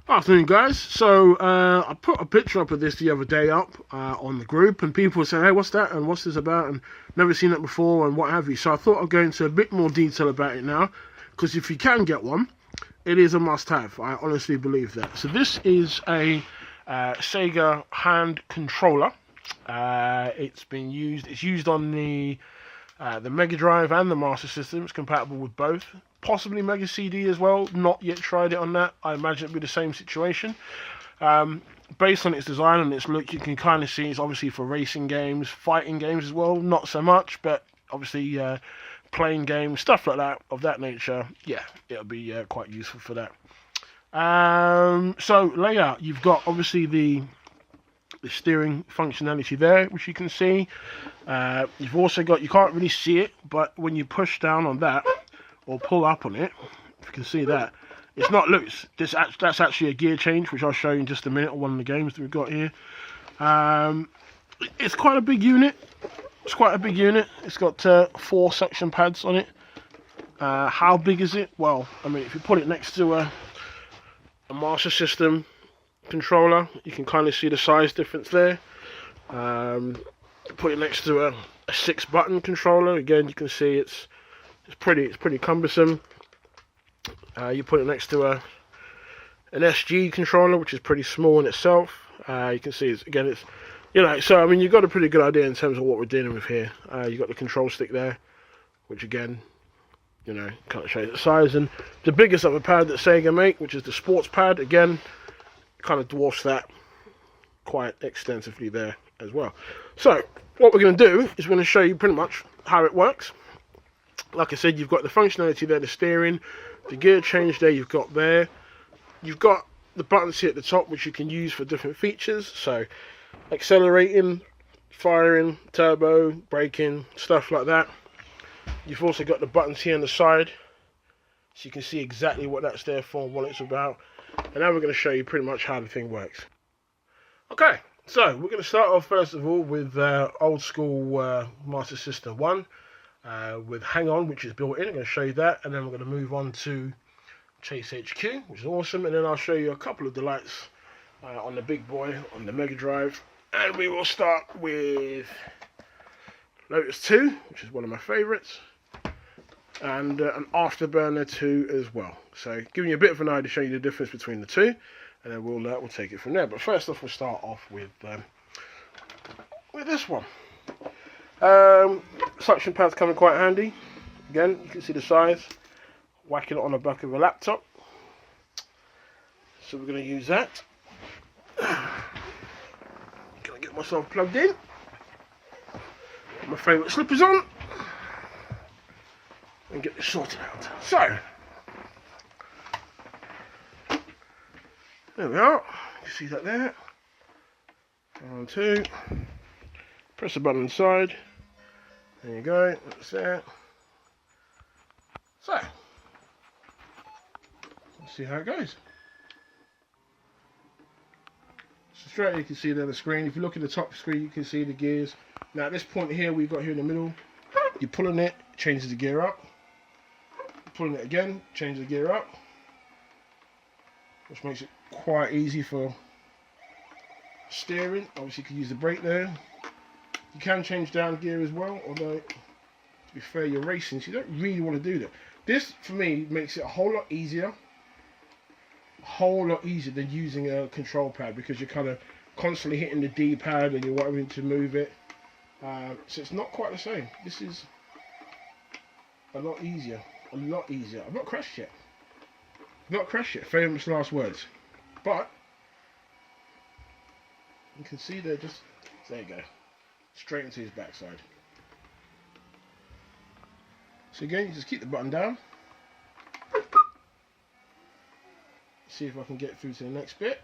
Afternoon, guys. So I put a picture up of this the other day up on the group, and people were saying, "Hey, what's that? And what's this about? And never seen it before, and what have you." So I thought I'd go into a bit more detail about it now, because if you can get one, it is a must-have. I honestly believe that. So this is a Sega hand controller. It's been used. It's used on the Mega Drive and the Master System. It's compatible with both. Possibly Mega CD as well. Not yet tried it on that. I imagine it'd be the same situation. Um, Based on its design and its look, you can kind of see it's obviously for racing games, fighting games as well. Not so much, but obviously playing games, stuff like that of that nature. Yeah, it'll be quite useful for that. So layout, you've got obviously the steering functionality there, which you can see. You've also got, you can't really see it, but when you push down on that or pull up on it, if you can see that, it's not loose. That's actually a gear change, which I'll show you in just a minute on one of the games that we've got here. It's quite a big unit. It's got 4 suction pads on it. How big is it? Well, I mean, if you put it next to a Master System controller, you can kind of see the size difference there. Put it next to a 6-button controller. Again, you can see it's pretty cumbersome. You put it next to an SG controller, which is pretty small in itself. You can see so I mean, you've got a pretty good idea in terms of what we're dealing with here. You've got the control stick there, which again, kind of shows the size. And the biggest other pad that Sega make, which is the sports pad, again, kind of dwarfs that quite extensively there as well. So what we're going to do is we're going to show you pretty much how it works. Like I said, you've got the functionality there, the steering, the gear change there you've got there. You've got the buttons here at the top, which you can use for different features. So accelerating, firing, turbo, braking, stuff like that. You've also got the buttons here on the side, so you can see exactly what that's there for and what it's about. And now we're going to show you pretty much how the thing works. Okay, so we're going to start off first of all with old school Master System 1 with Hang On, which is built in. I'm going to show you that, and then we're going to move on to Chase HQ, which is awesome, and then I'll show you a couple of delights on the big boy, on the Mega Drive. And we will start with Lotus 2, which is one of my favourites, and an Afterburner 2 as well. So giving you a bit of an idea to show you the difference between the two, and then we'll take it from there. But first off, we'll start off with this one. Suction pads come in quite handy. Again, you can see the size. Whacking it on the back of a laptop. So we're going to use that. Gonna get myself plugged in. Put my favourite slippers on. And get this sorted out. So, there we are. You see that there. 1, 2. Press the button inside. There you go. That's there. So, let's see how it goes. So straight away you can see there the screen. If you look at the top screen, you can see the gears. Now at this point here, we've got here in the middle, you're pulling it, changes the gear up. Pulling it again, changes the gear up. Which makes it quite easy for steering. Obviously you can use the brake there. You can change down gear as well, although to be fair, you're racing, so you don't really want to do that. This, for me, makes it a whole lot easier than using a control pad, because you're kind of constantly hitting the D-pad and you're wanting to move it. So it's not quite the same. This is a lot easier. I've not crashed yet. Famous last words. But you can see there you go. Straight into his backside. So again, you just keep the button down. See if I can get through to the next bit.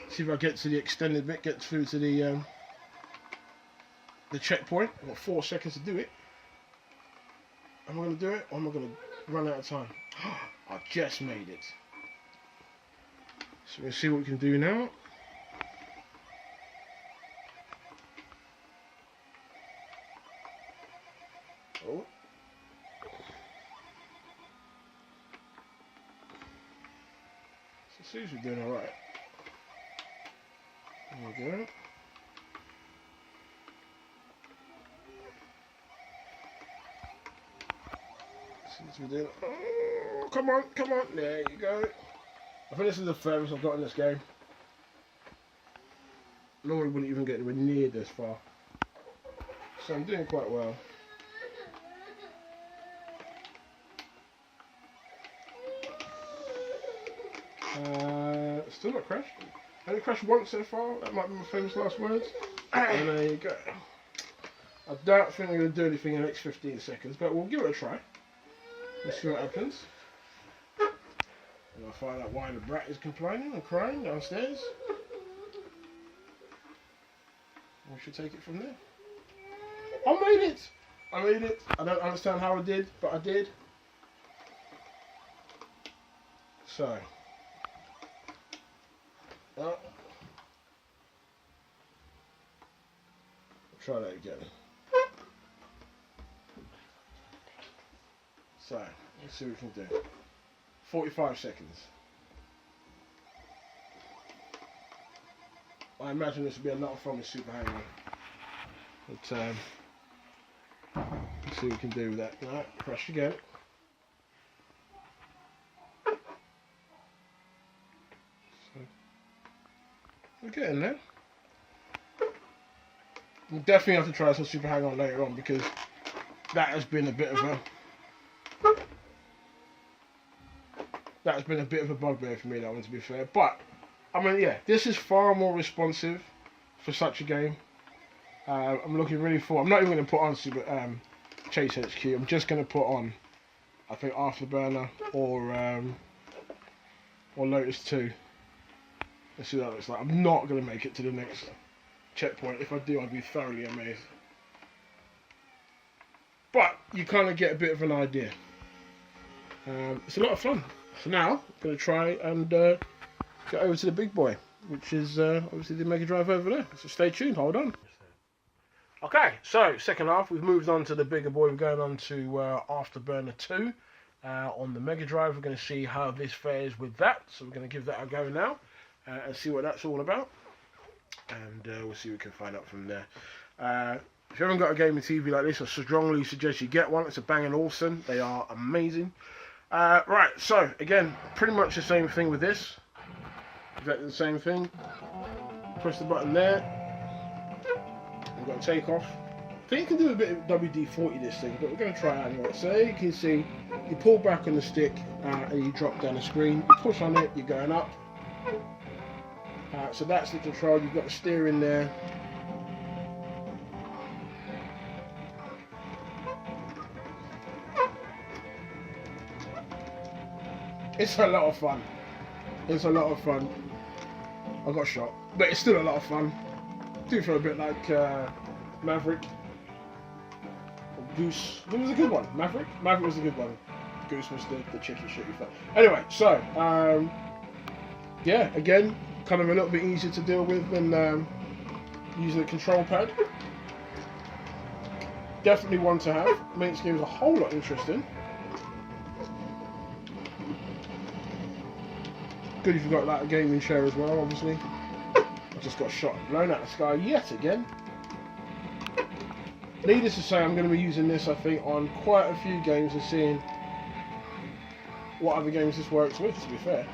See if I get to the extended bit, get through to the checkpoint. I've got 4 seconds to do it. Am I going to do it, or am I going to run out of time? I just made it. So we'll see what we can do now. Oh. Seems to be doing alright. There we go. Seems to be doing. Oh, come on, come on. There you go. I think this is the furthest I've got in this game. Normally wouldn't even get anywhere near this far. So I'm doing quite well. Still not crashed. I only crashed once so far. That might be my famous last words. And there you go. I don't think I'm going to do anything in the next 15 seconds, but we'll give it a try. Let's see what happens. And I'll find out why the brat is complaining and crying downstairs. We should take it from there. I made it! I made it. I don't understand how I did, but I did. So. Try that again. So, let's see what we can do. 45 seconds. I imagine this will be a lot of fun with Super Hang-On. But, let's see what we can do with that. Alright, crash again. So, we're getting there. We'll definitely have to try some Super Hang-On later on because that has been a bit of a bugbear for me, that one, to be fair. But I mean, yeah, this is far more responsive for such a game. I'm looking really forward. I'm not even going to put on Chase HQ. I'm just going to put on, I think, Afterburner or Lotus 2. Let's see what that looks like. I'm not going to make it to the next checkpoint. If I do, I'd be thoroughly amazed. But you kind of get a bit of an idea. It's a lot of fun. So now I'm going to try and get over to the big boy, which is obviously the Mega Drive over there. So stay tuned. Hold on. Okay, so second half, we've moved on to the bigger boy. We're going on to Afterburner 2 on the Mega Drive. We're going to see how this fares with that. So we're going to give that a go now and see what that's all about. And we'll see what we can find out from there. If you haven't got a gaming TV like this, I strongly suggest you get one. It's a Bang & Olufsen. They are amazing. Right, so again, pretty much the same thing with this. Exactly the same thing. Push the button there. We've got to take off. I think you can do a bit of WD-40 this thing, but we're going to try it anyway. So you can see, you pull back on the stick and you drop down the screen. You push on it, you're going up. So that's the control. You've got the steering there. It's a lot of fun. It's a lot of fun. I got shot, but it's still a lot of fun. Do feel a bit like Maverick or Goose. What was a good one? Maverick? Maverick was a good one. Goose was the chicken shit you felt. Anyway, so yeah, again, kind of a little bit easier to deal with than using a control pad. Definitely one to have. Makes games a whole lot interesting. Good if you've got that gaming chair as well, obviously. I just got shot and blown out of the sky yet again. Needless to say, I'm going to be using this, I think, on quite a few games and seeing what other games this works with, to be fair.